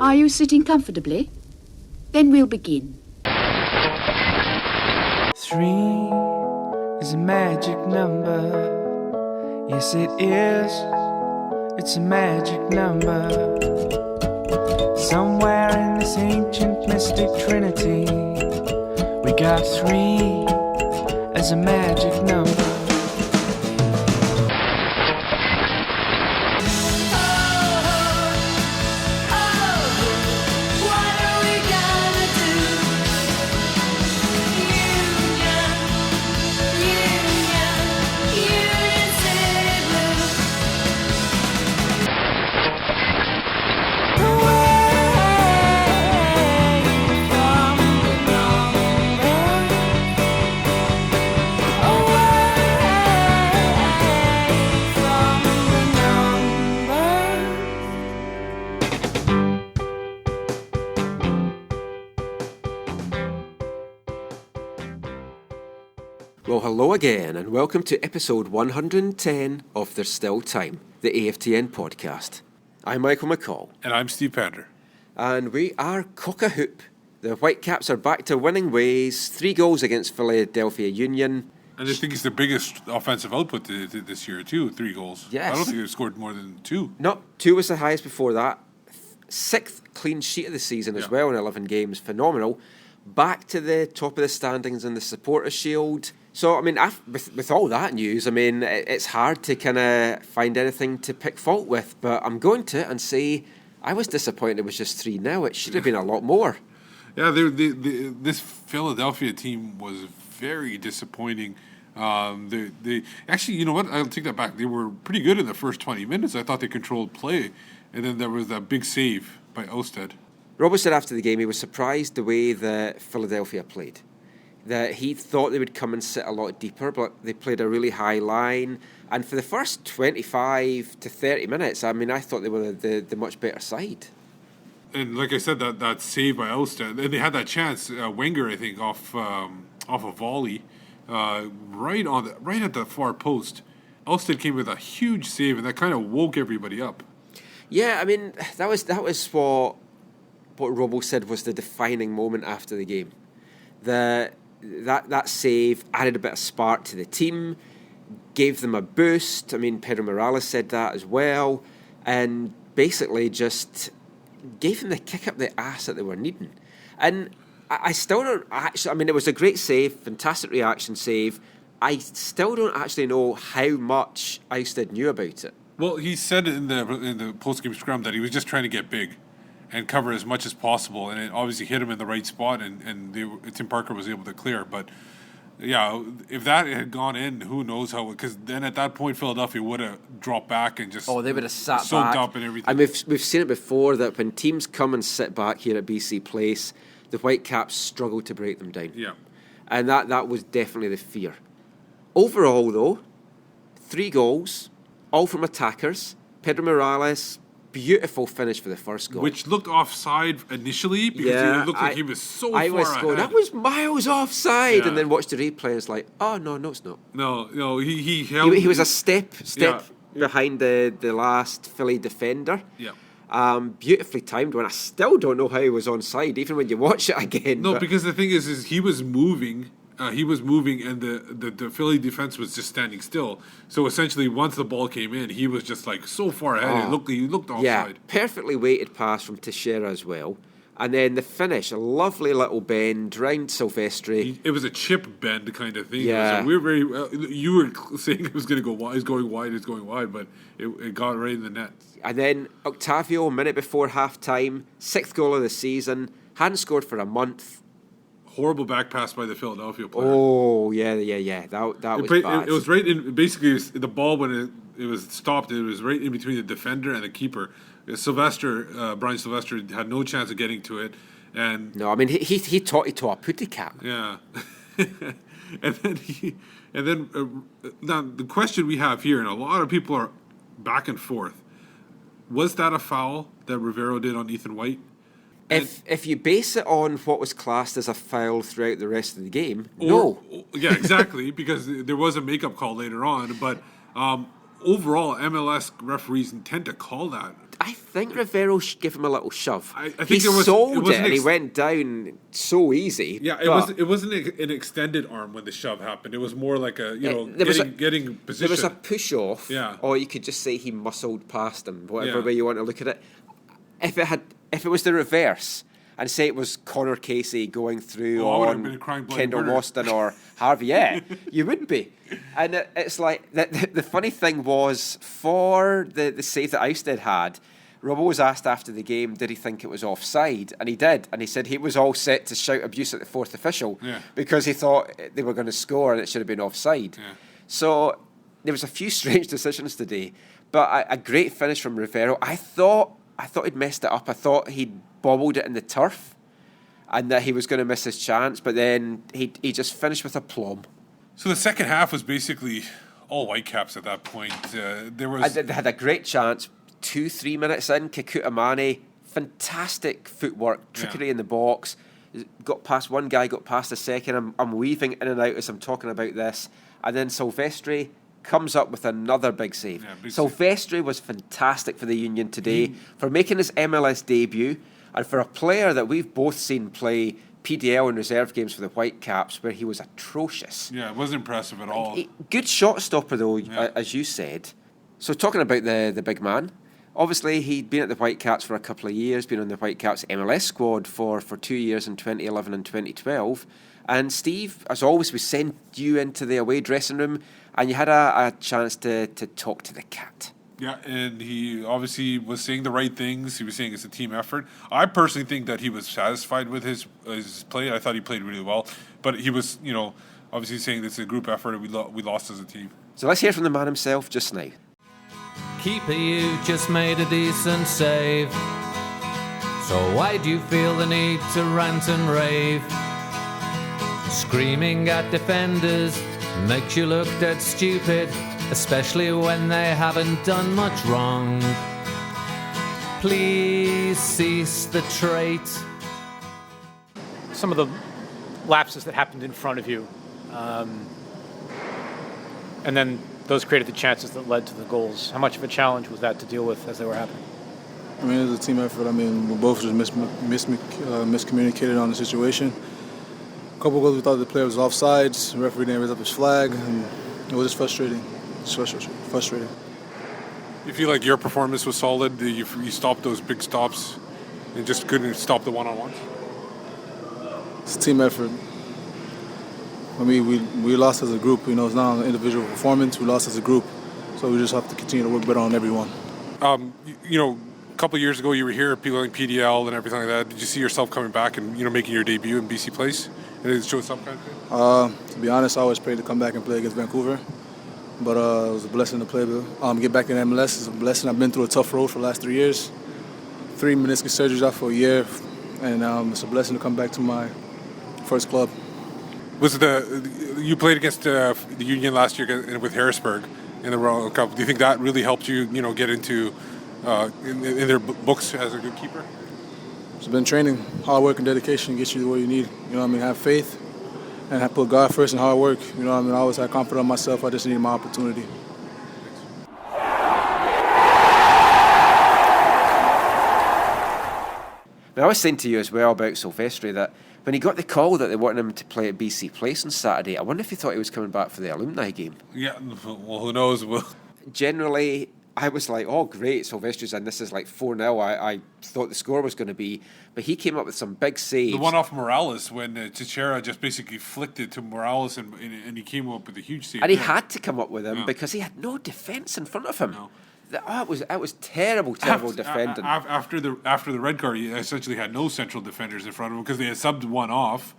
Are you sitting comfortably? Then we'll begin. 3 is a magic number. Yes, it is. It's a magic number. Somewhere in this ancient mystic trinity, we got 3 as a magic number. Well, hello again, and welcome to episode 110 of There's Still Time, the AFTN podcast. I'm Michael McCall. And I'm Steve Pander. And we are cock-a-hoop. The Whitecaps are back to winning ways, 3 goals against Philadelphia Union. And I think it's the biggest offensive output this year, too, 3 goals. Yes. I don't think they've scored more than 2. No, 2 was the highest before that. 6th clean sheet of the season as well in 11 games. Phenomenal. Back to the top of the standings in the Supporters' Shield. So, I mean, with all that news, I mean, it's hard to kind of find anything to pick fault with, but I'm going to and say I was disappointed it was just 3-0. It should have been a lot more. Yeah, this Philadelphia team was very disappointing. They actually, you know what? I'll take that back. They were pretty good in the first 20 minutes. I thought they controlled play, and then there was that big save by Ousted. Robbo said after the game he was surprised the way that Philadelphia played. That he thought they would come and sit a lot deeper, but they played a really high line. And for the first 25 to 30 minutes, I mean, I thought they were the much better side. And like I said, that save by Ousted, and they had that chance, Wenger, I think, off a volley, right at the far post. Ousted came with a huge save, and that kind of woke everybody up. Yeah, I mean, that was what Robbo said was the defining moment after the game. That save added a bit of spark to the team, gave them a boost. I mean, Pedro Morales said that as well, and basically just gave them the kick up the ass that they were needing. And I still don't actually, I mean, it was a great save, fantastic reaction save. I still don't actually know how much Ousted knew about it. Well, he said in the post-game scrum that he was just trying to get big and cover as much as possible, and it obviously hit him in the right spot, and Tim Parker was able to clear. But yeah, if that had gone in, who knows how? Because then at that point, Philadelphia would have dropped back and just they would have sat soaked back up and everything. And we've seen it before that when teams come and sit back here at BC Place, the Whitecaps struggle to break them down. Yeah, and that was definitely the fear. Overall, though, 3 goals, all from attackers. Pedro Morales. Beautiful finish for the first goal. which looked offside initially because it looked like he was so far ahead. That was miles offside, Yeah. and then watched the replay and it's like, oh, no, it's not. No, he held... He was a step behind the last Philly defender. Yeah. Beautifully timed one. I still don't know how he was onside, even when you watch it again. No, because the thing is he was moving... and the Philly defense was just standing still. So essentially, once the ball came in, he was just like so far ahead. He looked offside. Yeah, perfectly weighted pass from Teixeira as well. And then the finish, a lovely little bend round Silvestri. It was a chip bend kind of thing. Yeah. We were very. You were saying it was going to go wide. It's going wide, but it got right in the net. And then Octavio, a minute before half-time, 6th goal of the season, hadn't scored for a month. Horrible back pass by the Philadelphia player. Oh, yeah. That was bad. It was right in, basically, the ball, when it was stopped, it was right in between the defender and the keeper. Brian Sylvester had no chance of getting to it. And no, I mean, he taught it to a putty cap. Yeah. Now the question we have here, and a lot of people are back and forth, was that a foul that Rivero did on Ethan White? If you base it on what was classed as a foul throughout the rest of the game, no. Yeah, exactly, because there was a makeup call later on. But overall, MLS referees tend to call that. I think Rivero gave him a little shove. I think he it was- sold it it, wasn't and he ex- went down so easy. Yeah, but it wasn't an extended arm when the shove happened. It was more like a there was getting position. There was a push off, Yeah. or you could just say he muscled past him, whatever Yeah. way you want to look at it. If it was the reverse, and say it was Connor Casey going through I would have been on crying bloody Kendall murder. Waston or Harvey, yeah, you would be. And it's like the funny thing was, for the save that Ousted had, Robbo was asked after the game, did he think it was offside? And he did. And he said he was all set to shout abuse at the fourth official because he thought they were going to score and it should have been offside. Yeah. So there was a few strange decisions today, but a great finish from Rivero. I thought he'd messed it up. I thought he'd bobbled it in the turf and that he was going to miss his chance, but then he just finished with aplomb. So the second half was basically all Whitecaps at that point. There was They had a great chance. 2-3 minutes in, Kikuta Mane, fantastic footwork, trickery in the box. Got past one guy, got past the second. I'm weaving in and out as I'm talking about this. And then Silvestri comes up with another big save. Yeah, big save. Silvestri was fantastic for the Union today, for making his MLS debut, and for a player that we've both seen play PDL and reserve games for the Whitecaps, where he was atrocious. it wasn't impressive at all. Good shot stopper, though, as you said. So talking about the big man, obviously he'd been at the Whitecaps for a couple of years, been on the Whitecaps MLS squad for 2 years in 2011 and 2012. And Steve, as always, we sent you into the away dressing room and you had a chance to talk to the cat. Yeah, and he obviously was saying the right things. He was saying it's a team effort. I personally think that he was satisfied with his play. I thought he played really well. But he was, obviously saying it's a group effort and we lost as a team. So let's hear from the man himself just now. Keeper, you just made a decent save. So why do you feel the need to rant and rave? Screaming at defenders makes you look dead stupid, especially when they haven't done much wrong. Please cease the trait. Some of the lapses that happened in front of you, and then those created the chances that led to the goals. How much of a challenge was that to deal with as they were happening? I mean, it was a team effort. I mean, we both just miscommunicated on the situation. A couple of goals, we thought the player was offsides. The referee didn't raise up his flag, and it was just frustrating. Frustrating. You feel like your performance was solid? You stopped those big stops and just couldn't stop the one-on-ones? It's a team effort. I mean, we lost as a group. It's not an individual performance. We lost as a group. So we just have to continue to work better on everyone. A couple of years ago you were here appealing PDL and everything like that. Did you see yourself coming back and making your debut in BC Place? And did it show some kind of thing? To be honest, I always prayed to come back and play against Vancouver. But it was a blessing to play. Get back in MLS is a blessing. I've been through a tough road for the last 3 years. 3 meniscus surgeries out for a year. And it's a blessing to come back to my first club. You played against the Union last year with Harrisburg in the World Cup. Do you think that really helped you, get into in their books as a good keeper? It's been training. Hard work and dedication gets you where you need. Have faith and put God first and hard work. I always had confidence in myself. I just needed my opportunity. Now, I was saying to you as well about Silvestri that when he got the call that they wanted him to play at BC Place on Saturday, I wonder if he thought he was coming back for the alumni game. Yeah, well, who knows? Generally, I was like, oh, great, Silvestri's in. This is like 4-0. I thought the score was going to be. But he came up with some big saves. The one off Morales when Teixeira just basically flicked it to Morales and he came up with a huge save. And he had to come up with him because he had no defence in front of him. No. It was terrible defending. After the red card, he essentially had no central defenders in front of him because they had subbed one off.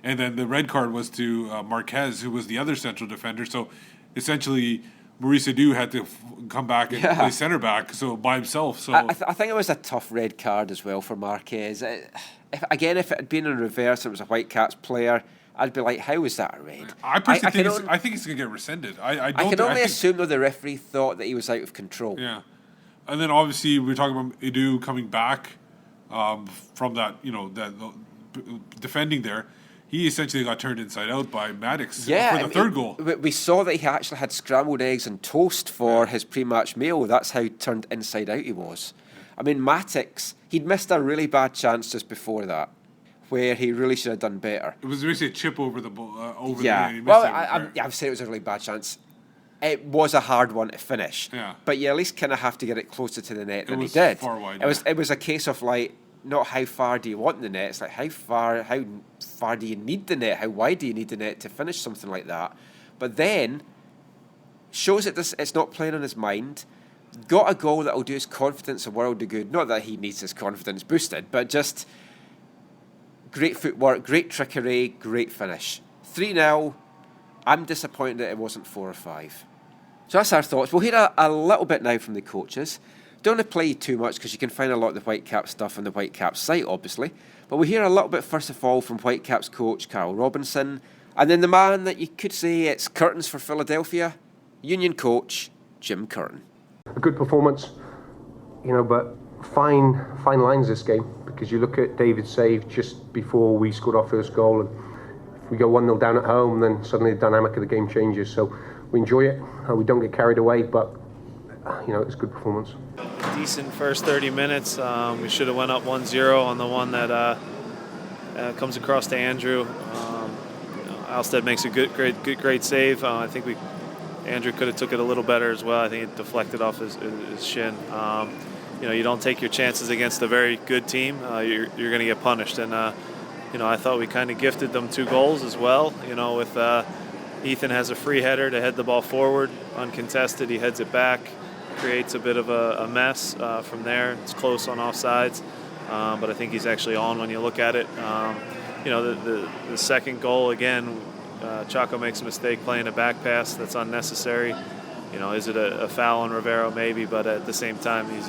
And then the red card was to Marquez, who was the other central defender. So essentially, Maurice Adu had to come back and play centre back, so by himself. So I think it was a tough red card as well for Marquez. If it had been in reverse, it was a Whitecaps player, I'd be like, how is that a red? I personally I think it's going to get rescinded. I can only assume though the referee thought that he was out of control. Yeah, and then obviously we're talking about Adu coming back from that defending there. He essentially got turned inside out by Maddox for the third goal. We saw that he actually had scrambled eggs and toast for his pre-match meal. That's how turned inside out he was. I mean, Mattix, he'd missed a really bad chance just before that, where he really should have done better. It was basically a chip over the ball. Yeah. He missed Well, it. I would say it was a really bad chance. It was a hard one to finish. Yeah. But you at least kind of have to get it closer to the net than he was did. far wide, It was a case of like, not how far do you want the net, it's like how far do you need the net, how wide do you need the net to finish something like that. But then shows that it's not playing on his mind. Got a goal that will do his confidence a world of good. Not that he needs his confidence boosted, but just great footwork, great trickery, great finish. 3-0. I'm disappointed that it wasn't 4 or 5. So that's our thoughts. We'll hear a little bit now from the coaches. Don't want to play too much because you can find a lot of the Whitecaps stuff on the Whitecaps site, obviously. But we'll hear a little bit, first of all, from Whitecaps coach Carl Robinson. And then the man that you could say it's curtains for Philadelphia, Union coach Jim Curtin. A good performance, but fine lines this game, because you look at David's save just before we scored our first goal, and if we go 1-0 down at home, then suddenly the dynamic of the game changes. So we enjoy it, we don't get carried away, but it's a good performance. Decent first 30 minutes. We should have went up 1-0 on the one that comes across to Andrew. Alstead makes a great save. I think Andrew could have took it a little better as well. I think it deflected off his shin. You don't take your chances against a very good team. You're going to get punished. And, I thought we kind of gifted them 2 goals as well. With Ethan has a free header to head the ball forward, uncontested. He heads it back, creates a bit of a mess from there. It's close on offsides, but I think he's actually on when you look at it. The second goal, again, Chaco makes a mistake playing a back pass that's unnecessary. Is it a foul on Rivero? Maybe, but at the same time, you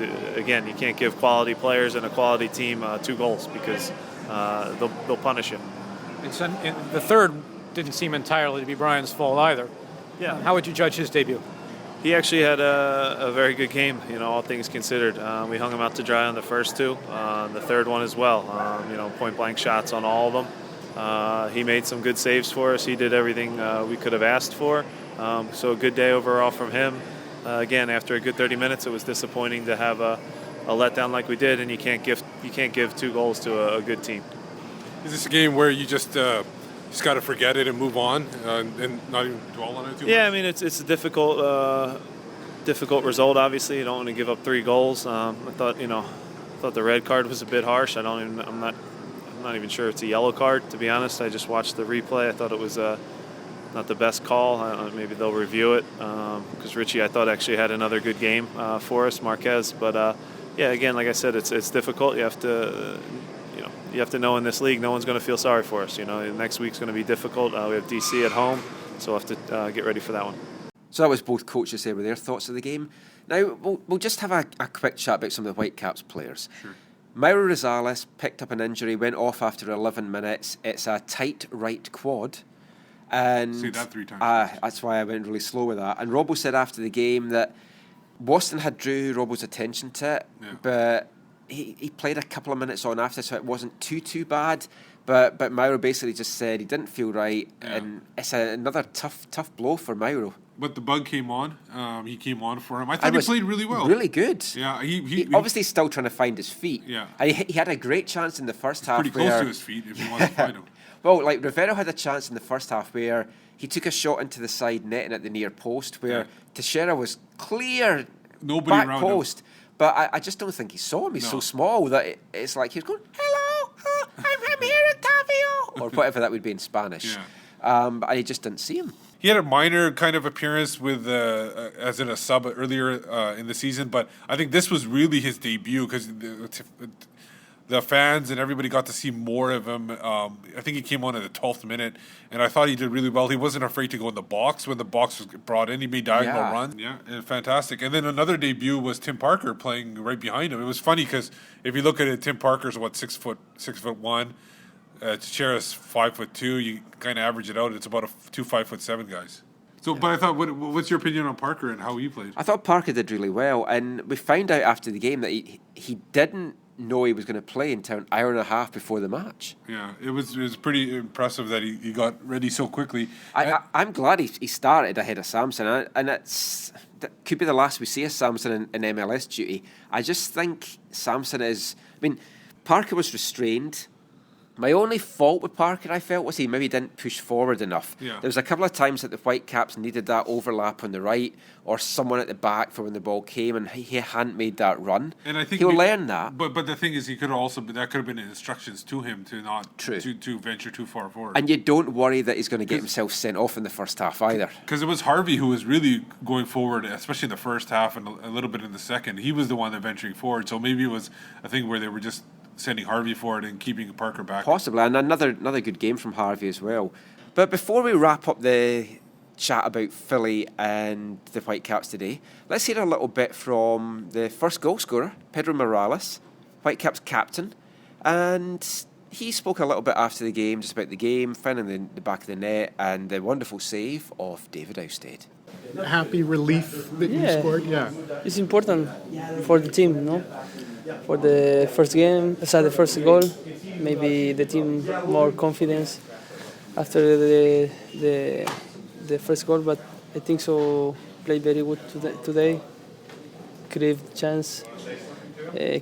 can't give quality players and a quality team 2 goals because they'll punish you. The third didn't seem entirely to be Brian's fault either. Yeah. How would you judge his debut? He actually had a very good game, all things considered. We hung him out to dry on the first 2, the third one as well. Point-blank shots on all of them. He made some good saves for us. He did everything we could have asked for. So a good day overall from him. Again, after a good 30 minutes, it was disappointing to have a letdown like we did, and you can't give 2 goals to a good team. Is this a game where you just got to forget it and move on and not even dwell on it too much? Yeah, I mean, it's a difficult result, obviously. You don't want to give up 3 goals. I thought the red card was a bit harsh. I'm not even sure it's a yellow card, to be honest. I just watched the replay. I thought it was not the best call. Maybe they'll review it because Richie, I thought, actually had another good game for us, Marquez. But again, like I said, it's difficult. You have to know in this league, no one's going to feel sorry for us. Next week's going to be difficult. We have DC at home, so we'll have to get ready for that one. So that was both coaches there with their thoughts of the game. Now, we'll just have a quick chat about some of the Whitecaps players. Sure. Mauro Rosales picked up an injury, went off after 11 minutes. It's a tight right quad. And say that 3 times. That's why I went really slow with that. And Robbo said after the game that Boston had drew Robbo's attention to it, but he played a couple of minutes on after, so it wasn't too bad. But Mauro basically just said he didn't feel right, and it's another tough blow for Mauro. But the bug came on. He came on for him. I thought he played really well. Really good. Yeah, he obviously still trying to find his feet. Yeah, and he had a great chance in the first half. Pretty close to his feet if he wanted to find him. Well, like Rivero had a chance in the first half where he took a shot into the side netting at the near post where Teixeira was clear. Nobody back around post. him. But I just don't think he saw him. He's so small that it's like he's going, hello, I'm here, Octavio, or whatever that would be in Spanish. Yeah. And he just didn't see him. He had a minor kind of appearance with as in a sub earlier in the season, but I think this was really his debut because the fans and everybody got to see more of him. I think he came on at the 12th minute, and I thought he did really well. He wasn't afraid to go in the box when the box was brought in. He made diagonal runs. Yeah, and fantastic. And then another debut was Tim Parker playing right behind him. It was funny because if you look at it, Tim Parker's 6'1". Teixeira's 5'2". You kind of average it out. It's about 2 5'7" guys. So, but I thought, what's your opinion on Parker and how he played? I thought Parker did really well, and we found out after the game that he didn't know he was going to play until an hour and a half before the match. Yeah, it was pretty impressive that he got ready so quickly. I'm glad he started ahead of Samson, and that could be the last we see of Samson in MLS duty. I just think Samson is... I mean, Parker was restrained. My only fault with Parker, I felt, was he maybe didn't push forward enough. Yeah. There was a couple of times that the Whitecaps needed that overlap on the right or someone at the back for when the ball came, and he hadn't made that run. And I think he'll learn that. But the thing is, that could have been instructions to him to not to venture too far forward. And you don't worry that he's going to get himself sent off in the first half either. Because it was Harvey who was really going forward, especially in the first half and a little bit in the second. He was the one that venturing forward. So maybe it was a thing where they were just sending Harvey forward and keeping Parker back. Possibly, and another good game from Harvey as well. But before we wrap up the chat about Philly and the Whitecaps today, let's hear a little bit from the first goal scorer, Pedro Morales, Whitecaps captain, and he spoke a little bit after the game, just about the game, finding the back of the net, and the wonderful save of David Ousted. Happy relief that you scored? Yeah. It's important for the team, no? For the first game, aside the first goal, maybe the team more confidence after the first goal, but I think so played very good today, create chance,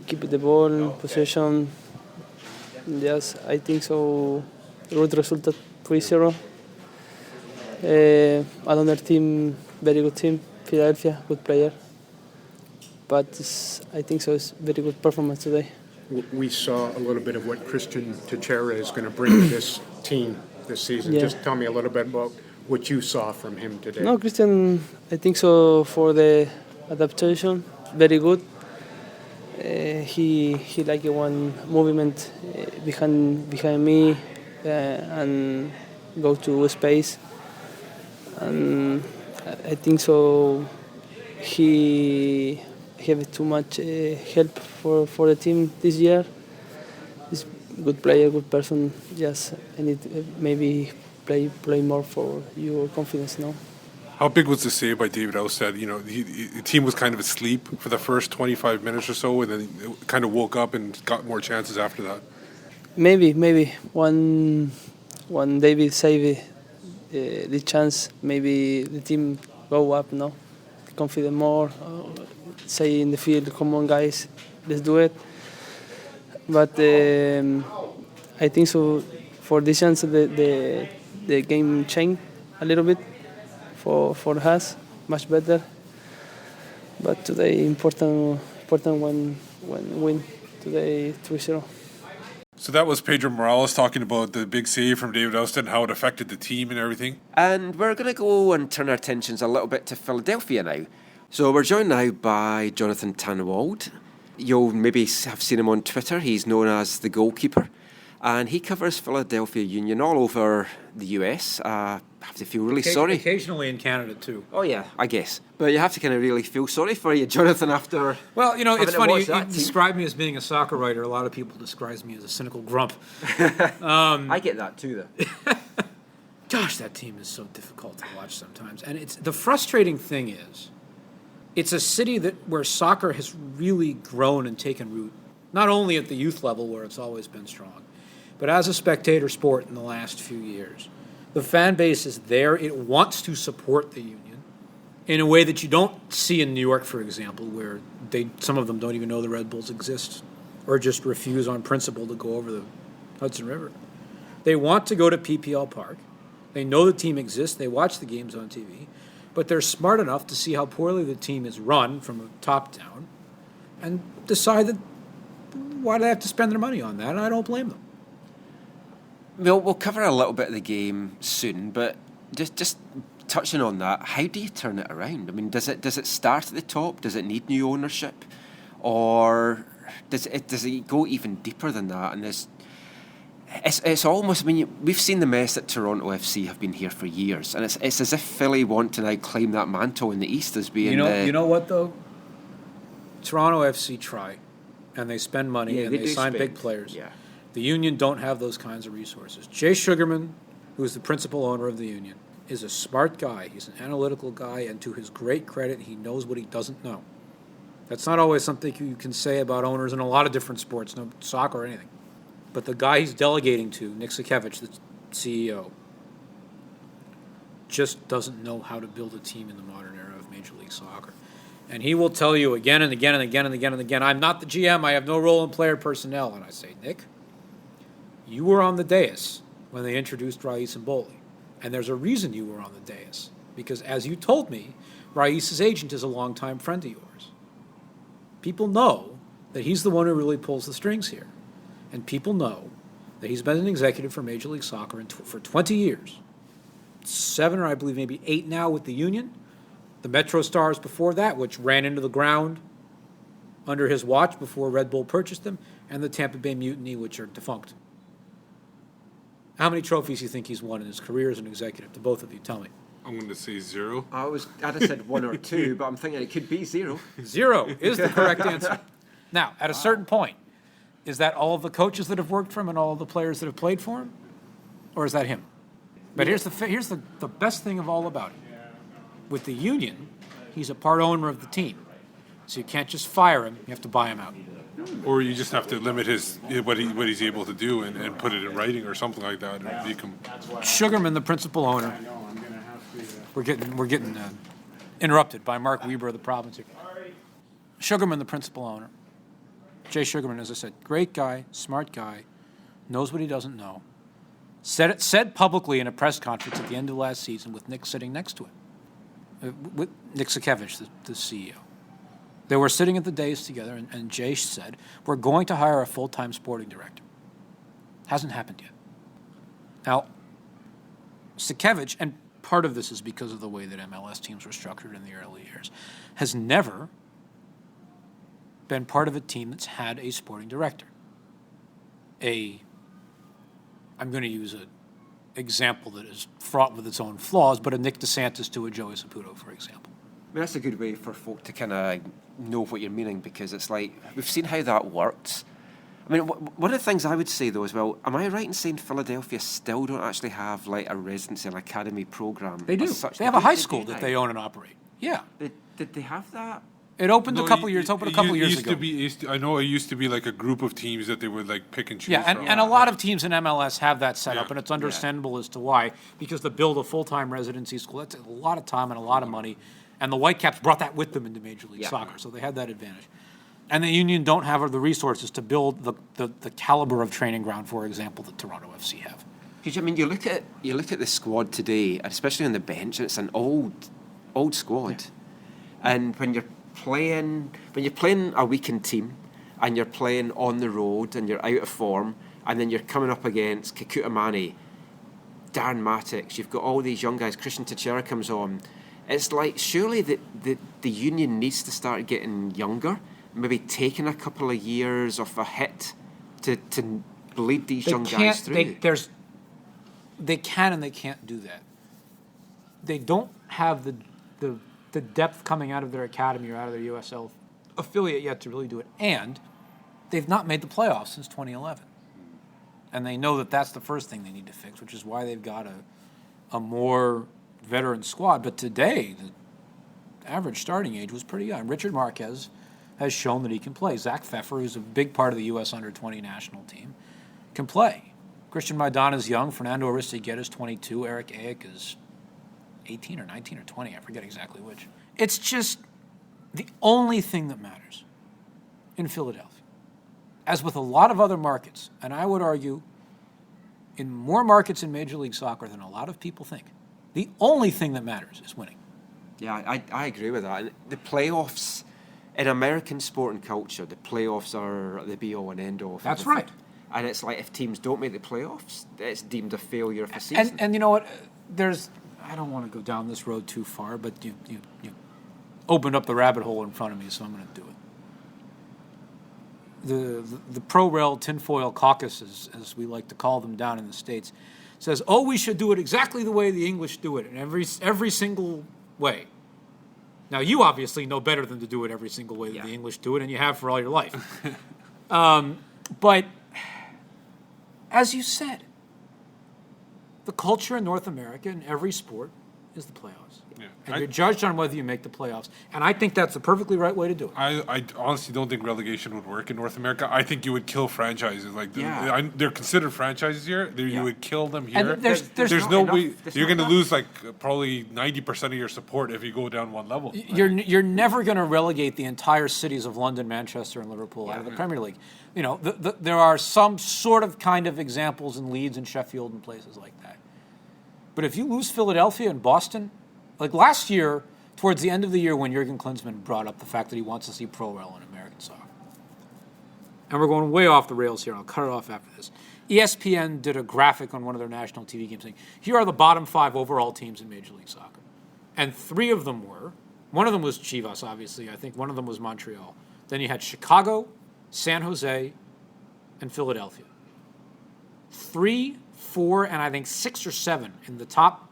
keep the ball, possession. Yes, I think so. Good result 3-0. Another team, very good team, Philadelphia, good player. But I think so it's very good performance today. We saw a little bit of what Christian Techera is going to bring to this team this season. Yeah. Just tell me a little bit about what you saw from him today. No, Christian, I think so for the adaptation, very good. He like one movement behind me and go to space. And I think so he have too much help for the team this year. He's a good player, good person. Just I need maybe play more for your confidence now. How big was the save by David Ousted? You know, the team was kind of asleep for the first 25 minutes or so, and then it kind of woke up and got more chances after that. Maybe one David save the chance, maybe the team go up now, confident more. Say in the field, come on guys, let's do it. But I think so for this chance the game changed a little bit for us, much better. But today important one win today 3-0. So that was Pedro Morales talking about the big save from David Ousted and how it affected the team and everything. And we're going to go and turn our attentions a little bit to Philadelphia now. So we're joined now by Jonathan Tannenwald. You'll maybe have seen him on Twitter. He's known as the goalkeeper. And he covers Philadelphia Union all over the US. I have to feel really sorry. Occasionally in Canada too. Oh yeah, I guess. But you have to kind of really feel sorry for you, Jonathan, after... Well, you know, it's funny. You team. describe me as being a soccer writer. A lot of people describe me as a cynical grump. I get that too, though. Gosh, that team is so difficult to watch sometimes. And it's the frustrating thing is, it's a city where soccer has really grown and taken root, not only at the youth level where it's always been strong, but as a spectator sport in the last few years. The fan base is there. It wants to support the Union in a way that you don't see in New York, for example, where some of them don't even know the Red Bulls exist or just refuse on principle to go over the Hudson River. They want to go to PPL Park. They know the team exists. They watch the games on TV. But they're smart enough to see how poorly the team is run from the top down and decide that why do they have to spend their money on that? And I don't blame them. We'll cover a little bit of the game soon, but just touching on that, how do you turn it around? I mean, does it start at the top? Does it need new ownership, or does it go even deeper than that? And it's almost. I mean, we've seen the mess that Toronto FC have been here for years, and it's as if Philly want to now claim that mantle in the East as being. You know what though? Toronto FC try, and they spend money and they sign big players. Yeah. The Union don't have those kinds of resources. Jay Sugarman, who is the principal owner of the Union, is a smart guy. He's an analytical guy, and to his great credit, he knows what he doesn't know. That's not always something you can say about owners in a lot of different sports, no soccer or anything. But the guy he's delegating to, Nick Sakevich, the CEO, just doesn't know how to build a team in the modern era of Major League Soccer. And he will tell you again and again and again and again and again, I'm not the GM, I have no role in player personnel. And I say, Nick, you were on the dais when they introduced Rais Mboli. And there's a reason you were on the dais. Because as you told me, Rais' agent is a longtime friend of yours. People know that he's the one who really pulls the strings here. And people know that he's been an executive for Major League Soccer for 20 years. 7 or I believe maybe 8 now with the union. The Metro Stars before that, which ran into the ground under his watch before Red Bull purchased them, and the Tampa Bay Mutiny, which are defunct. How many trophies do you think he's won in his career as an executive? To both of you, tell me. I'm going to say 0. I'd have said 1 or 2, but I'm thinking it could be 0. 0 is the correct answer. Now, at a certain point, is that all of the coaches that have worked for him and all of the players that have played for him? Or is that him? But here's the best thing of all about it. With the union, he's a part owner of the team. So you can't just fire him, you have to buy him out. Or you just have to limit what he's able to do and put it in writing or something like that. Sugarman, the principal owner. We're getting interrupted by Mark Weber of the province here. Sugarman, the principal owner. Jay Sugarman, as I said, great guy, smart guy, knows what he doesn't know. Said publicly in a press conference at the end of last season with Nick sitting next to him. With Nick Sakevich, the CEO. They were sitting at the dais together, and Jay said, we're going to hire a full-time sporting director. Hasn't happened yet. Now, Sakevich, and part of this is because of the way that MLS teams were structured in the early years, has never been part of a team that's had a sporting director. I'm going to use an example that is fraught with its own flaws, but a Nick DeSantis to a Joey Saputo, for example. I mean, that's a good way for folk to kind of know what you're meaning, because it's like, we've seen how that works. I mean, one of the things I would say, though, as well, am I right in saying Philadelphia still don't actually have, like, a residency and academy program? They do. They have a high school that they own and operate. Yeah. Did they have that? It opened a couple years ago. I know it used to be like a group of teams that they would like pick and choose from. And a lot of teams in MLS have that set up, and it's understandable as to why, because to build a full-time residency school, that's a lot of time and a lot of money, and the Whitecaps brought that with them into Major League Soccer, so they had that advantage. And the Union don't have the resources to build the caliber of training ground, for example, that Toronto FC have. Because I mean, you look at the squad today, especially on the bench, and it's an old squad, and when you're playing a weakened team, and you're playing on the road, and you're out of form, and then you're coming up against Kekuta Manneh, Darren Mattocks, you've got all these young guys. Christian Teixeira comes on. It's like, surely the Union needs to start getting younger, maybe taking a couple of years of a hit to lead these young guys through. They can and they can't do that. They don't have the depth coming out of their academy or out of their USL affiliate yet to really do it. And they've not made the playoffs since 2011. And they know that that's the first thing they need to fix, which is why they've got a more veteran squad. But today, the average starting age was pretty young. Richard Marquez has shown that he can play. Zach Pfeffer, who's a big part of the U.S. under-20 national team, can play. Christian Maidana is young. Fernando Aristigueta is 22. Eric Ayek is 18 or 19 or 20. I forget exactly which. It's just the only thing that matters in Philadelphia. As with a lot of other markets, and I would argue in more markets in Major League Soccer than a lot of people think, the only thing that matters is winning. Yeah, I agree with that. The playoffs, in American sport and culture, the playoffs are the be-all and end-all. That's right. And it's like, if teams don't make the playoffs, it's deemed a failure of a season. And you know what? I don't want to go down this road too far, but you opened up the rabbit hole in front of me, so I'm going to do it. The pro-rel tinfoil caucus, as we like to call them down in the States, says, we should do it exactly the way the English do it, in every single way. Now, you obviously know better than to do it every single way that the English do it, and you have for all your life. But as you said, the culture in North America in every sport is the playoffs. And you're judged on whether you make the playoffs. And I think that's the perfectly right way to do it. I honestly don't think relegation would work in North America. I think you would kill franchises. Like they're considered franchises here. You would kill them here. And there's no way you're going to lose like probably 90% of your support if you go down one level. You're never going to relegate the entire cities of London, Manchester, and Liverpool out of the Premier League. You know, there are some sort of kind of examples in Leeds and Sheffield and places like that. But if you lose Philadelphia and Boston, like last year, towards the end of the year when Jurgen Klinsmann brought up the fact that he wants to see pro rel in American soccer. And we're going way off the rails here, and I'll cut it off after this. ESPN did a graphic on one of their national TV games saying, here are the bottom 5 overall teams in Major League Soccer. And 3 of them were, one of them was Chivas, obviously. I think one of them was Montreal. Then you had Chicago, San Jose, and Philadelphia. 3, 4, and I think 6 or 7 in the top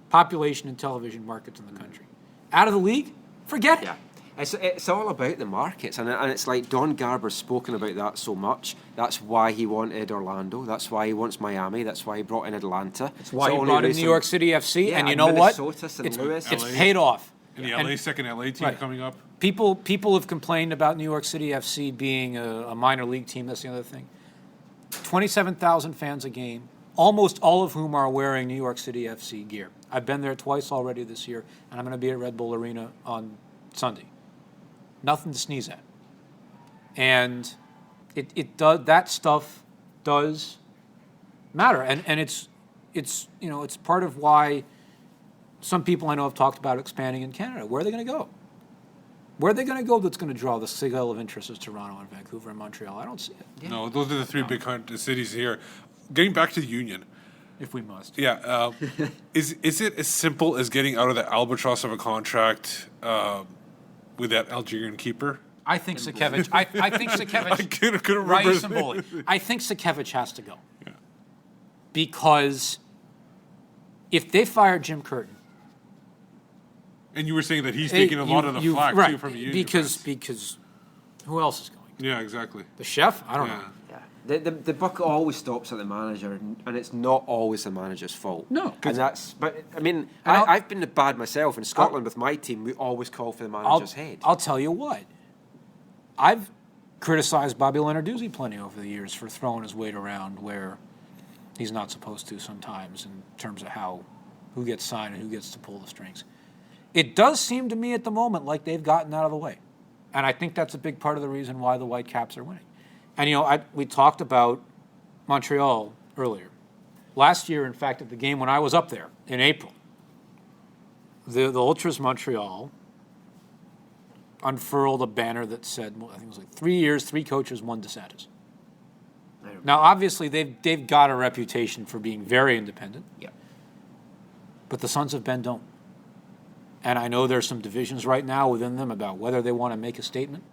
population and television markets in the country. Out of the league, forget it. Yeah. It's all about the markets, and it's like Don Garber's spoken about that so much. That's why he wanted Orlando. That's why he wants Miami. That's why he brought in Atlanta. That's why he brought in New York City FC. Yeah, and you know what? It's paid off. And the second LA team coming up. People have complained about New York City FC being a minor league team. That's the other thing. 27,000 fans a game, almost all of whom are wearing New York City FC gear. I've been there twice already this year, and I'm going to be at Red Bull Arena on Sunday. Nothing to sneeze at. And it does, that stuff does matter. And it's part of why some people I know have talked about expanding in Canada. Where are they going to go? Where are they going to go that's going to draw the scale of interest as Toronto and Vancouver and Montreal? I don't see it. Yeah. No, those are the 3 big cities here. Getting back to the union. If we must. Yeah. Is it as simple as getting out of the albatross of a contract with that Algerian keeper? I think Sakevich. I think Sakevich. I couldn't remember Ryan his Simboli. name. I think Sakevich has to go. Yeah. Because if they fire Jim Curtin, and you were saying that he's taking a lot of the flack too from the union. Because who else is going? Yeah, exactly. The chef? I don't know. Yeah. The buck always stops at the manager, and it's not always the manager's fault. No, and but I mean, I've been bad myself in Scotland with my team. We always call for the manager's head. I'll tell you what. I've criticized Bobby Lenarduzzi plenty over the years for throwing his weight around where he's not supposed to sometimes in terms of who gets signed and who gets to pull the strings. It does seem to me at the moment like they've gotten out of the way. And I think that's a big part of the reason why the Whitecaps are winning. And, we talked about Montreal earlier. Last year, in fact, at the game when I was up there in April, the Ultras Montreal unfurled a banner that said, I think it was like 3 years, 3 coaches, 1 DeSantis. Now, obviously, they've got a reputation for being very independent. Yeah. But the Sons of Ben don't. And I know there's some divisions right now within them about whether they want to make a statement.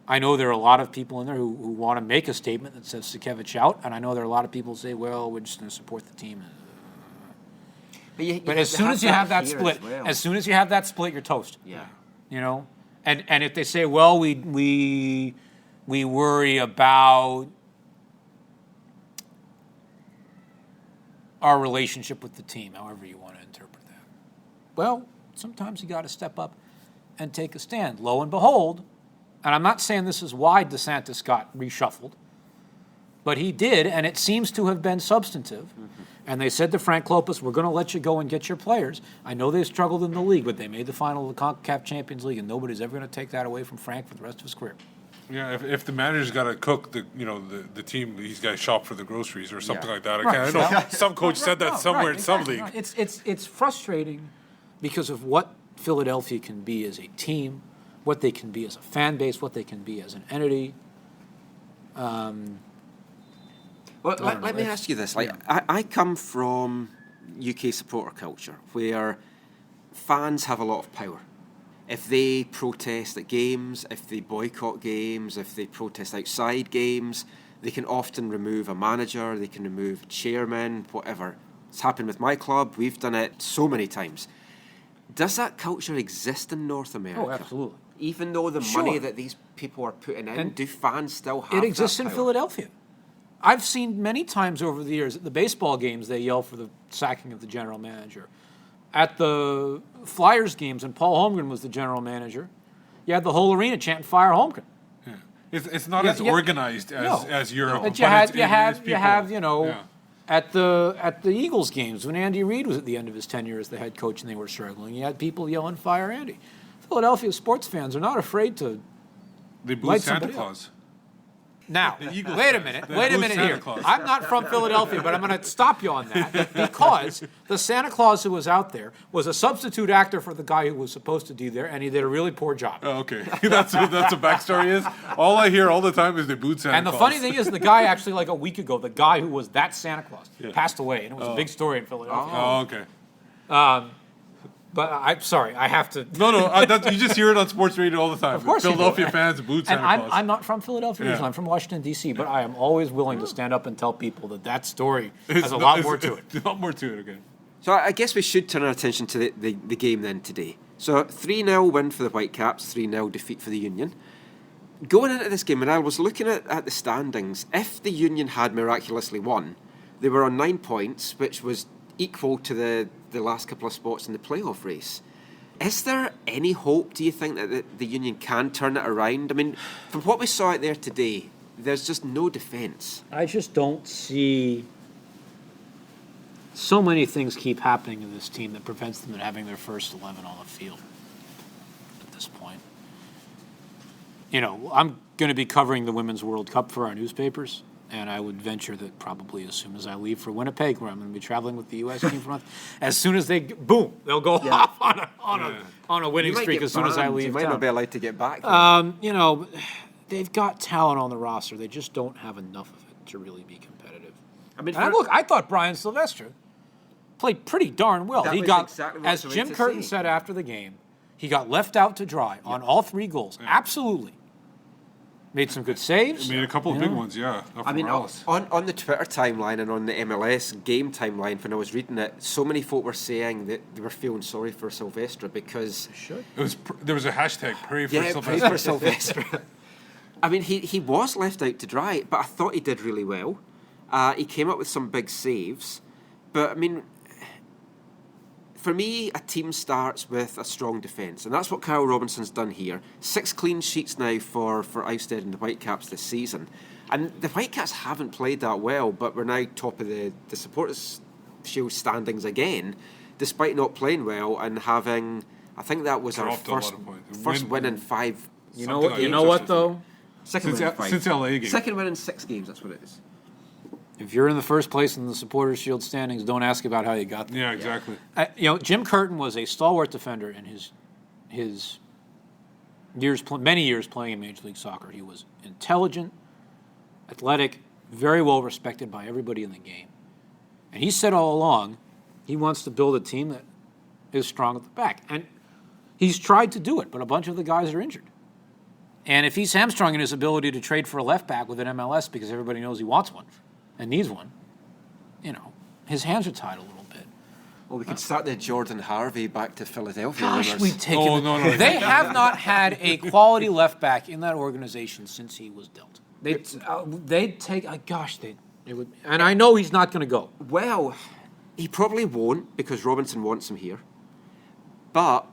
I know there are a lot of people in there who want to make a statement that says Sakevich out, and I know there are a lot of people who say, well, we're just going to support the team. But as soon as you have that split, you're toast. Yeah. And if they say, well, we worry about our relationship with the team, however you want to interpret that. Well, sometimes you got to step up and take a stand. Lo and behold, and I'm not saying this is why DeSantis got reshuffled, but he did, and it seems to have been substantive. Mm-hmm. And they said to Frank Lopez, we're going to let you go and get your players. I know they struggled in the league, but they made the final of the CONCACAF Champions League, and nobody's ever going to take that away from Frank for the rest of his career. Yeah, if the manager's got to cook the team, he's got to shop for the groceries or something like that. Right. I know some coach said that somewhere in some league. Right. It's frustrating because of what Philadelphia can be as a team, what they can be as a fan base, what they can be as an entity. Let me ask you this. I come from UK supporter culture where fans have a lot of power. If they protest at games, if they boycott games, if they protest outside games, they can often remove a manager, they can remove a chairman, whatever. It's happened with my club. We've done it so many times. Does that culture exist in North America? Oh, absolutely. Even though the money that these people are putting in, do fans still have it exists that in power? Philadelphia. I've seen many times over the years at the baseball games they yell for the sacking of the general manager. at the Flyers games, and Paul Holmgren was the general manager, you had the whole arena chanting "Fire Holmgren." Yeah. It's not as organized as Europe. But But you have at the Eagles games when Andy Reid was at the end of his tenure as the head coach and they were struggling, you had people yelling "Fire Andy." Philadelphia sports fans are not afraid to. They boo light Santa somebody Claus. up. Now, Eagles wait a fans. minute They boo here. Santa Claus. I'm not from Philadelphia, but I'm going to stop you on that because the Santa Claus who was out there was a substitute actor for the guy who was supposed to be there, and he did a really poor job. Oh, okay. That's what backstory is. All I hear all the time is they booed Santa Claus. And the funny thing is, the guy actually, like a week ago, the guy who was that Santa Claus passed away, and it was a big story in Philadelphia. Oh, okay. But I'm sorry, I have to. No, you just hear it on sports radio all the time. Of course you do. Philadelphia fans booed Santa And Claus. I'm not from Philadelphia originally. I'm from Washington, D.C., but I am always willing to stand up and tell people that story has a lot more to it. A lot more to it, okay. So I guess we should turn our attention to the game then today. So 3-0 win for the Whitecaps, 3-0 defeat for the Union. Going into this game, when I was looking at the standings, if the Union had miraculously won, they were on 9 points, which was equal to the last couple of spots in the playoff race. Is there any hope, do you think, that the Union can turn it around? I mean, from what we saw out there today, there's just no defence. I just don't see. So many things keep happening in this team that prevents them from having their first 11 on the field at this point. I'm going to be covering the Women's World Cup for our newspapers, and I would venture that probably as soon as I leave for Winnipeg, where I'm going to be traveling with the U.S. team for a month, as soon as they'll go off on a winning streak as soon as I leave You might town. not be allowed to get back. They've got talent on the roster. They just don't have enough of it to really be competitive. I mean, I thought Brian Sylvester played pretty darn well. That He was got, exactly what I as was Jim about to Curtin say. said after the game, he got left out to dry on all 3 goals. Absolutely. Made some good saves. Made a couple of big ones, yeah. I mean, on the Twitter timeline and on the MLS game timeline, when I was reading it, so many folk were saying that they were feeling sorry for Sylvester because there was a hashtag, pray for Sylvester. Pray for Sylvester. I mean, he was left out to dry, but I thought he did really well. He came up with some big saves, but I mean, for me, a team starts with a strong defence, and that's what Kyle Robinson's done here. 6 clean sheets now for Ousted and the Whitecaps this season. And the Whitecaps haven't played that well, but we're now top of the Supporters' Shield standings again, despite not playing well and having, I think that was our first win in 5. You know what though? Second win in 5. Since LA game. Second win in 6 games, that's what it is. If you're in the first place in the Supporters' Shield standings, don't ask about how you got there. Yeah, exactly. Jim Curtin was a stalwart defender in his many years playing in Major League Soccer. He was intelligent, athletic, very well respected by everybody in the game. And he said all along he wants to build a team that is strong at the back. And he's tried to do it, but a bunch of the guys are injured. And if he's hamstrung in his ability to trade for a left back with an MLS because everybody knows he wants one and needs one, his hands are tied a little bit. Well, we could start the Jordan Harvey back to Philadelphia. Gosh, rumors. we've taken no. They have not had a quality left back in that organization since he was dealt. They'd take. They would, and I know he's not going to go. Well, he probably won't because Robinson wants him here. But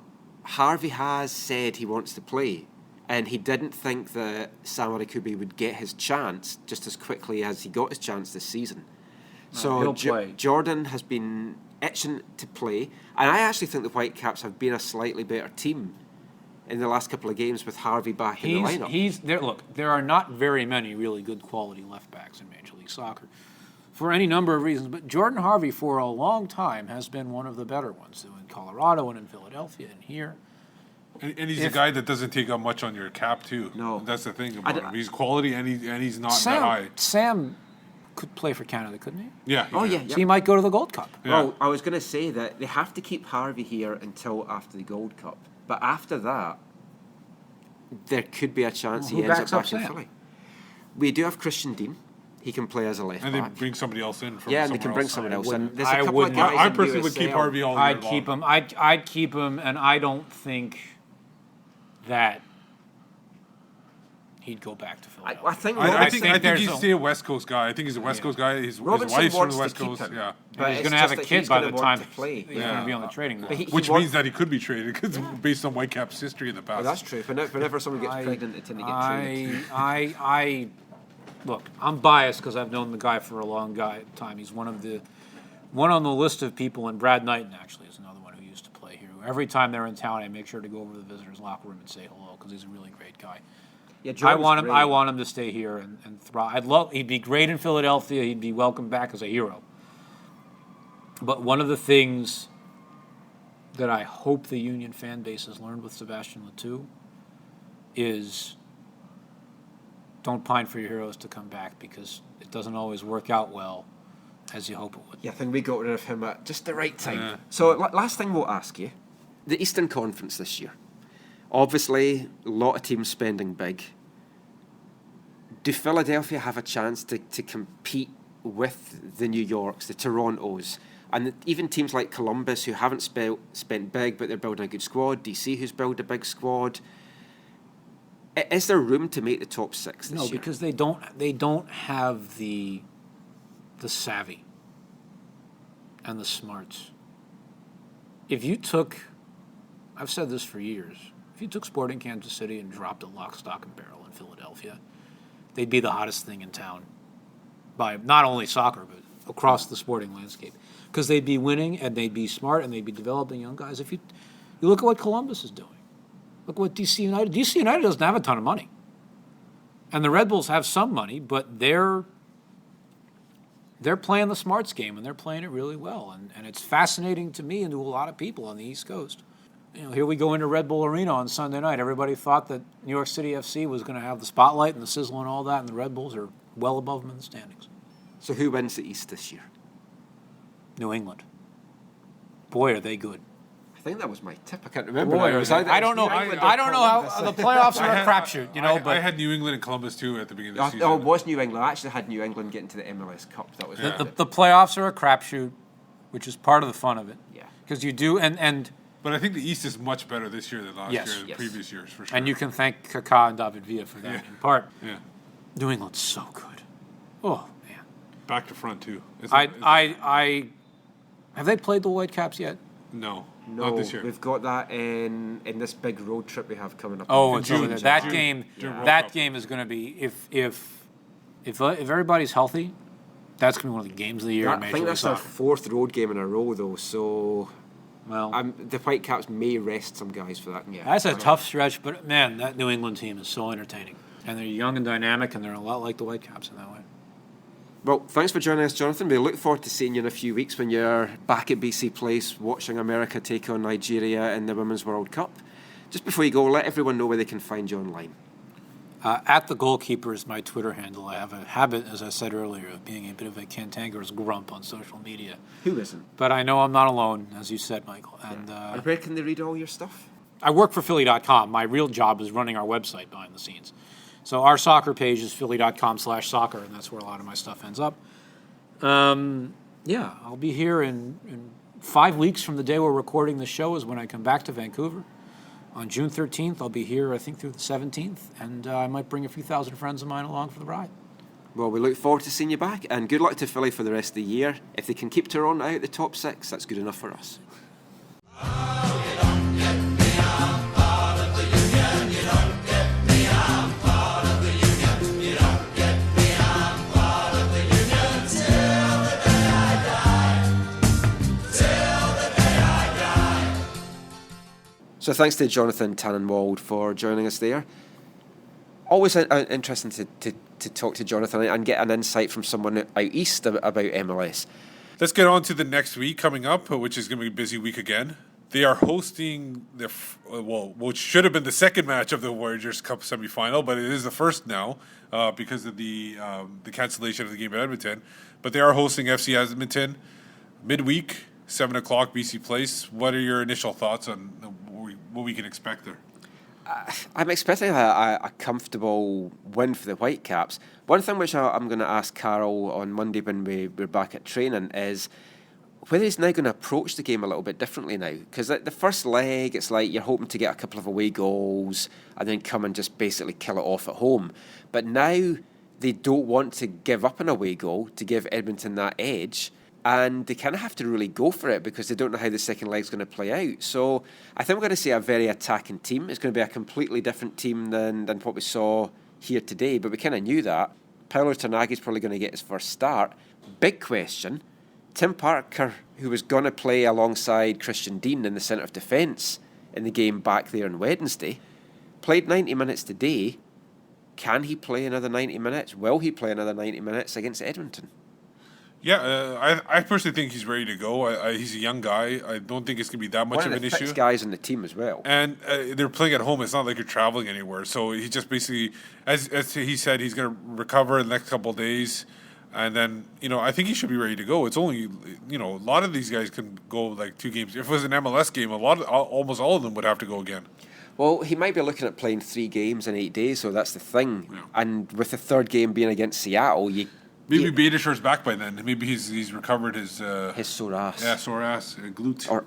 Harvey has said he wants to play, and he didn't think that Samuel Kubi would get his chance just as quickly as he got his chance this season. So he'll play. Jordan has been itching to play, and I actually think the Whitecaps have been a slightly better team in the last couple of games with Harvey back in the lineup. Look, there are not very many really good quality left backs in Major League Soccer for any number of reasons, but Jordan Harvey for a long time has been one of the better ones in Colorado and in Philadelphia and here. And he's a guy that doesn't take up much on your cap too. No, that's the thing about him. He's quality and he's not that high. Sam could play for Canada, couldn't he? Yeah. So he might go to the Gold Cup. Yeah. Well, I was going to say that they have to keep Harvey here until after the Gold Cup, but after that, there could be a chance he ends up back in Philly. We do have Christian Dean. He can play as a left back. And they bring somebody else in from and they can bring someone else in. There's a I couple of guys I in personally would keep USL. Harvey all I'd keep him. I'd keep him, and I don't think that he'd go back to Philadelphia. I think I think there's he's a- still a West Coast guy. I think he's a West Coast guy. His Robinson wife's from wants the West to keep Coast. him. Yeah. But he's it's going to have just a that kid he's by gonna the want time to play. he's going to be on the trading But block. Which means that he could be traded because based on Whitecaps' history in the past. Oh, that's true. Whenever someone gets pregnant, they tend to get traded. Look, I'm biased because I've known the guy for a long time. He's one on the list of people, and Brad Knighton actually is another one who used to play here. Every time they're in town, I make sure to go over to the visitors' locker room and say hello because he's a really great guy. Yeah, I want him to stay here and thrive. He'd be great in Philadelphia. He'd be welcomed back as a hero. But one of the things that I hope the Union fan base has learned with Sebastian Letou is don't pine for your heroes to come back because it doesn't always work out well as you hope it would. Yeah, I think we got rid of him at just the right time. So last thing we'll ask you, the Eastern Conference this year. Obviously, a lot of teams spending big. Do Philadelphia have a chance to compete with the New Yorks, the Torontos, and even teams like Columbus who haven't spent big but they're building a good squad, DC who's built a big squad? Is there room to make the top six this year? No, because they don't have the savvy and the smarts. If you took, I've said this for years, if you took Sporting Kansas City and dropped it lock, stock, and barrel in Philadelphia, they'd be the hottest thing in town by not only soccer, but across the sporting landscape. Because they'd be winning, and they'd be smart, and they'd be developing young guys. If you look at what Columbus is doing. Look what DC United. DC United doesn't have a ton of money. And the Red Bulls have some money, but they're playing the smarts game, and they're playing it really well. And it's fascinating to me and to a lot of people on the East Coast. Here we go into Red Bull Arena on Sunday night. Everybody thought that New York City FC was going to have the spotlight and the sizzle and all that, and the Red Bulls are well above them in the standings. So who wins the East this year? New England. Boy, are they good. I think that was my tip. I can't remember. Boy, I don't know. I don't know how the playoffs are a crapshoot, but I had New England and Columbus too at the beginning of the season. Oh, it was New England. I actually had New England getting to the MLS Cup. That was the playoffs are a crapshoot, which is part of the fun of it. Yeah, because you do and. But I think the East is much better this year than last year, than previous years for sure. And you can thank Kaká and David Villa for that in part. Yeah, New England's so good. Oh man, back to front too. I have they played the Whitecaps yet? No, No, not this year. We've got that in this big road trip we have coming up. Oh, in it's June. over there. That game is going to be if everybody's healthy, that's going to be one of the games of the year. I think that's our fourth road game in a row, though. So, the Whitecaps may rest some guys for that. Yeah, that's a tough stretch, but man, that New England team is so entertaining, and they're young and dynamic, and they're a lot like the Whitecaps in that way. Well, thanks for joining us, Jonathan. We look forward to seeing you in a few weeks when you're back at BC Place watching America take on Nigeria in the Women's World Cup. Just before you go, let everyone know where they can find you online. At the Goalkeeper is my Twitter handle. I have a habit, as I said earlier, of being a bit of a cantankerous grump on social media. Who isn't? But I know I'm not alone, as you said, Michael. And where can they read all your stuff? I work for Philly.com. My real job is running our website behind the scenes. So our soccer page is Philly.com/soccer, and that's where a lot of my stuff ends up. I'll be here in 5 weeks from the day we're recording the show is when I come back to Vancouver. On June 13th, I'll be here, I think, through the 17th, and I might bring a few thousand friends of mine along for the ride. Well, we look forward to seeing you back, and good luck to Philly for the rest of the year. If they can keep Toronto out of the top six, that's good enough for us. So thanks to Jonathan Tannenwald for joining us there. Always interesting to talk to Jonathan and get an insight from someone out east about MLS. Let's get on to the next week coming up, which is going to be a busy week again. They are hosting which should have been the second match of the Voyageurs Cup semifinal, but it is the first now because of the cancellation of the game at Edmonton. But they are hosting FC Edmonton midweek, 7 o'clock, BC Place. What are your initial thoughts on what we can expect there? I'm expecting a comfortable win for the Whitecaps. One thing which I'm going to ask Carol on Monday when we're back at training is, whether he's now going to approach the game a little bit differently now. Because the first leg, it's like you're hoping to get a couple of away goals and then come and just basically kill it off at home. But now they don't want to give up an away goal to give Edmonton that edge. And they kind of have to really go for it because they don't know how the second leg's going to play out. So I think we're going to see a very attacking team. It's going to be a completely different team than what we saw here today. But we kind of knew that. Paolo Tornagi's probably going to get his first start. Big question, Tim Parker, who was going to play alongside Christian Dean in the centre of defence in the game back there on Wednesday, played 90 minutes today. Can he play another 90 minutes? Will he play another 90 minutes against Edmonton? Yeah, I personally think he's ready to go. He's a young guy. I don't think it's going to be that much of an issue. One of the guys on the team as well. And they're playing at home. It's not like you're traveling anywhere. So he just basically, as he said, he's going to recover in the next couple of days. And then, I think he should be ready to go. It's only, a lot of these guys can go like 2 games. If it was an MLS game, almost all of them would have to go again. Well, he might be looking at playing 3 games in 8 days, so that's the thing. Yeah. And with the third game being against Seattle, maybe Beitashour's back by then. Maybe he's recovered his sore ass. Yeah, sore ass, glute. Or,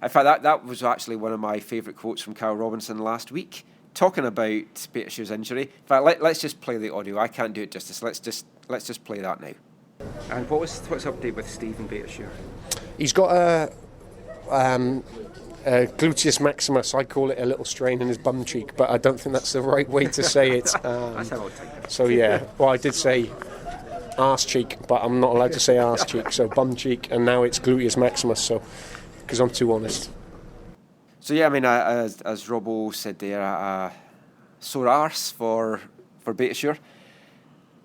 in fact, that was actually one of my favourite quotes from Kyle Robinson last week, talking about Beitashour's injury. In fact, let's just play the audio. I can't do it justice. Let's just play that now. And what's the update with Stephen Beitashour? He's got a gluteus maximus. I call it a little strain in his bum cheek, but I don't think that's the right way to say it. That's how I'll take it. So yeah, well, I did say arse cheek, but I'm not allowed to say arse cheek, so bum cheek, and now it's gluteus maximus, so because I'm too honest. So yeah, I mean, as Robbo said there, sore arse for Beitashour.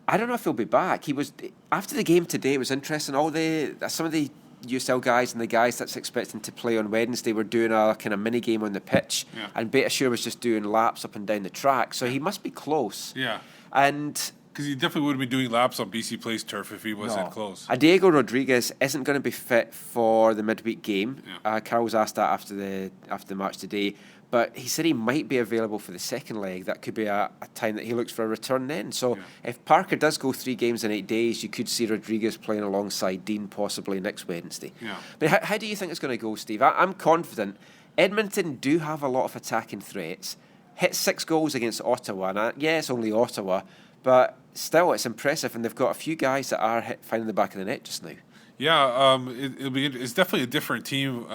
I don't know if he'll be back. He was after the game today. It was interesting. Some of the USL guys and the guys that's expecting to play on Wednesday were doing a kind of mini game on the pitch, and Beitashour was just doing laps up and down the track. So he must be close. Yeah, and because he definitely would have been doing laps on BC Place turf if he wasn't close. Diego Rodriguez isn't going to be fit for the midweek game. Yeah. Carl was asked that after the match today, but he said he might be available for the second leg. That could be a time that he looks for a return then. So if Parker does go 3 games in 8 days, you could see Rodriguez playing alongside Dean possibly next Wednesday. Yeah. But how do you think it's going to go, Steve? I'm confident. Edmonton do have a lot of attacking threats. Hit 6 goals against Ottawa. And it's only Ottawa, but still, it's impressive, and they've got a few guys that are finding the back of the net just now. Yeah, it's definitely a different team.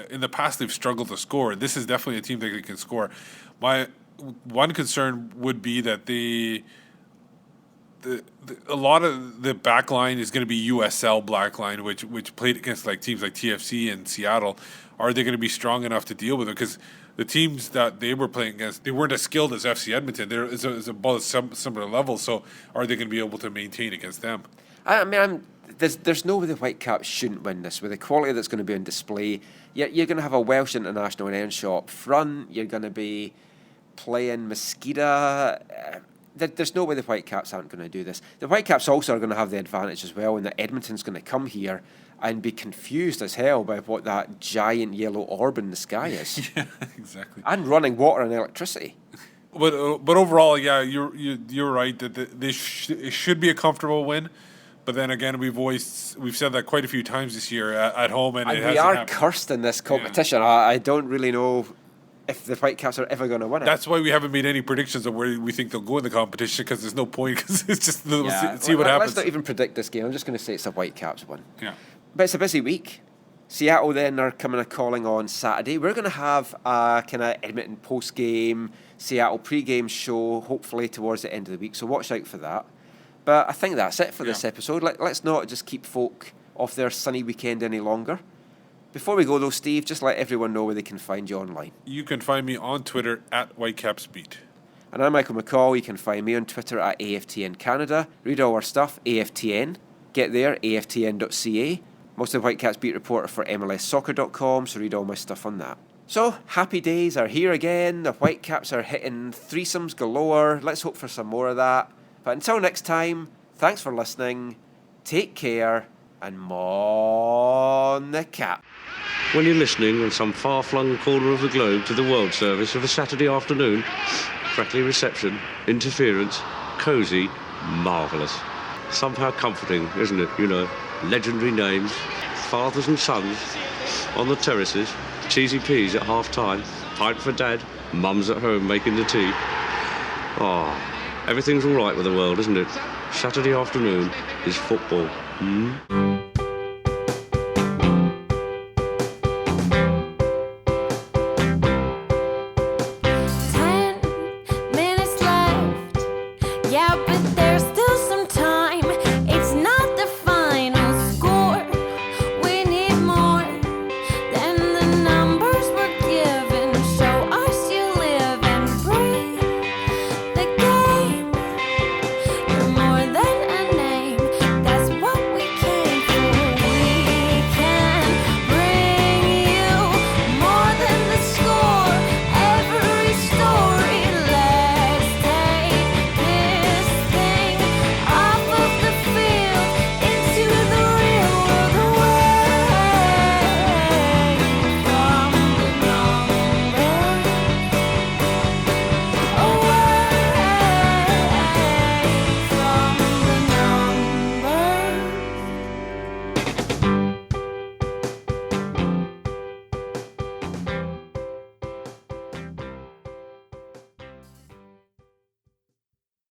In the past, they've struggled to score. This is definitely a team that can score. My one concern would be that a lot of the back line is going to be USL back line, which played against like teams like TFC and Seattle. Are they going to be strong enough to deal with it? Because the teams that they were playing against, they weren't as skilled as FC Edmonton. It's about a similar level. So are they going to be able to maintain against them? I mean, there's no way the Whitecaps shouldn't win this. With the quality that's going to be on display, you're going to have a Welsh international in Earnshaw up front. You're going to be playing Mosqueda. There's no way the Whitecaps aren't going to do this. The Whitecaps also are going to have the advantage as well in that Edmonton's going to come here and be confused as hell by what that giant yellow orb in the sky is. Yeah, exactly. And running water and electricity. But overall, yeah, you're right that it should be a comfortable win. But then again, we've said that quite a few times this year at home, and it we are happened. Cursed in this competition. Yeah. I don't really know if the Whitecaps are ever going to win it. That's why we haven't made any predictions of where we think they'll go in the competition, because there's no point. Because it's just see what happens. Let's not even predict this game. I'm just going to say it's a Whitecaps win. Yeah. But it's a busy week. Seattle then are coming a calling on Saturday. We're going to have a kind of Edmonton post-game, Seattle pre-game show, hopefully towards the end of the week. So watch out for that. But I think that's it for this episode. Let's not just keep folk off their sunny weekend any longer. Before we go, though, Steve, just let everyone know where they can find you online. You can find me on Twitter at WhitecapsBeat. And I'm Michael McCall. You can find me on Twitter at AFTN Canada. Read all our stuff, AFTN. Get there, aftn.ca. Most of the Whitecaps beat reporter for MLSsoccer.com, so read all my stuff on that. So, happy days are here again. The Whitecaps are hitting threesomes galore. Let's hope for some more of that. But until next time, thanks for listening. Take care, and mon the cap. When you're listening on some far-flung corner of the globe to the World Service of a Saturday afternoon, crackly reception, interference, cosy, marvellous. Somehow comforting, isn't it? You know, legendary names, fathers and sons on the terraces, cheesy peas at half-time, pint for dad, mum's at home making the tea. Oh, everything's all right with the world, isn't it? Saturday afternoon is football.